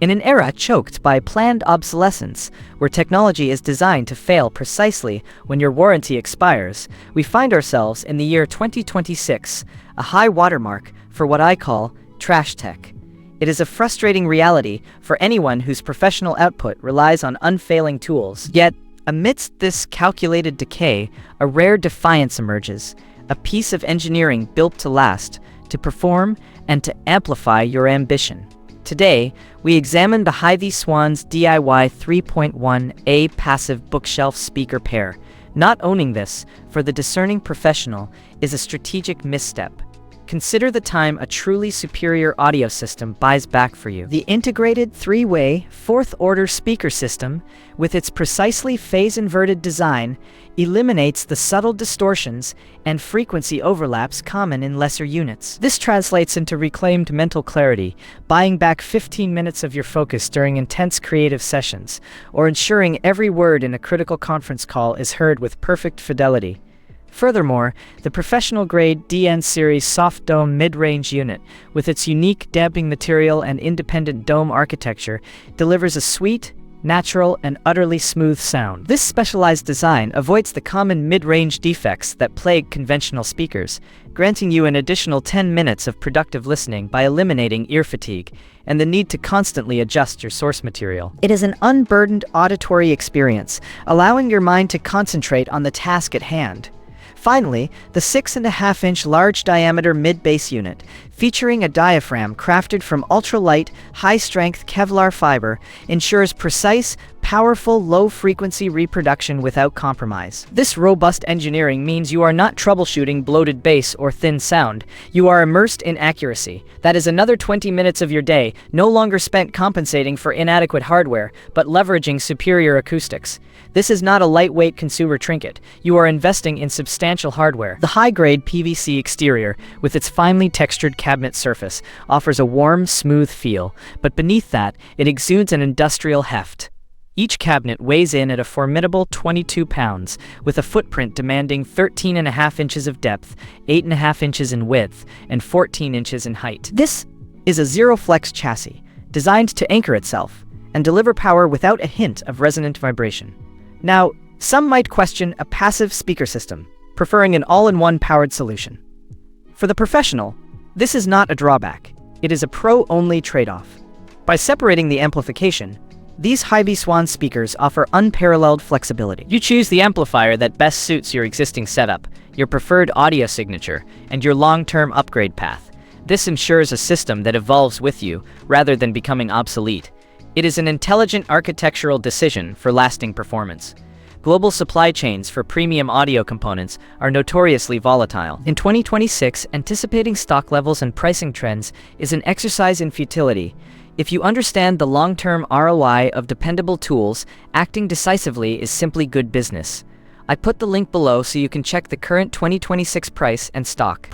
In an era choked by planned obsolescence, where technology is designed to fail precisely when your warranty expires, we find ourselves in the year 2026, a high watermark for what I call trash tech. It is a frustrating reality for anyone whose professional output relies on unfailing tools. Yet, amidst this calculated decay, a rare defiance emerges, a piece of engineering built to last, to perform, and to amplify your ambition. Today, we examine the HiVi-Swans DIY 3.1A passive bookshelf speaker pair. Not owning this, for the discerning professional, is a strategic misstep. Consider the time a truly superior audio system buys back for you. The integrated three-way, fourth-order speaker system, with its precisely phase-inverted design, eliminates the subtle distortions and frequency overlaps common in lesser units. This translates into reclaimed mental clarity, buying back 15 minutes of your focus during intense creative sessions, or ensuring every word in a critical conference call is heard with perfect fidelity. Furthermore, the professional-grade DN Series soft dome mid-range unit, with its unique damping material and independent dome architecture, delivers a sweet, natural, and utterly smooth sound. This specialized design avoids the common mid-range defects that plague conventional speakers, granting you an additional 10 minutes of productive listening by eliminating ear fatigue and the need to constantly adjust your source material. It is an unburdened auditory experience, allowing your mind to concentrate on the task at hand. Finally, the 6.5-inch large-diameter mid-bass unit, featuring a diaphragm crafted from ultralight, high-strength Kevlar fiber, ensures precise, powerful, low-frequency reproduction without compromise. This robust engineering means you are not troubleshooting bloated bass or thin sound. You are immersed in accuracy. That is another 20 minutes of your day, no longer spent compensating for inadequate hardware, but leveraging superior acoustics. This is not a lightweight consumer trinket. You are investing in substantial hardware. The high-grade PVC exterior, with its finely textured cabinet surface, offers a warm, smooth feel, but beneath that, it exudes an industrial heft. Each cabinet weighs in at a formidable 22 pounds, with a footprint demanding 13.5 inches of depth, 8.5 inches in width, and 14 inches in height. This is a zero-flex chassis, designed to anchor itself and deliver power without a hint of resonant vibration. Now, some might question a passive speaker system, preferring an all-in-one powered solution. For the professional, this is not a drawback. It is a pro-only trade-off. By separating the amplification, these HiVi-Swans speakers offer unparalleled flexibility. You choose the amplifier that best suits your existing setup, your preferred audio signature, and your long-term upgrade path. This ensures a system that evolves with you, rather than becoming obsolete. It is an intelligent architectural decision for lasting performance. Global supply chains for premium audio components are notoriously volatile. In 2026, anticipating stock levels and pricing trends is an exercise in futility. If you understand the long-term ROI of dependable tools, acting decisively is simply good business. I put the link below so you can check the current 2026 price and stock.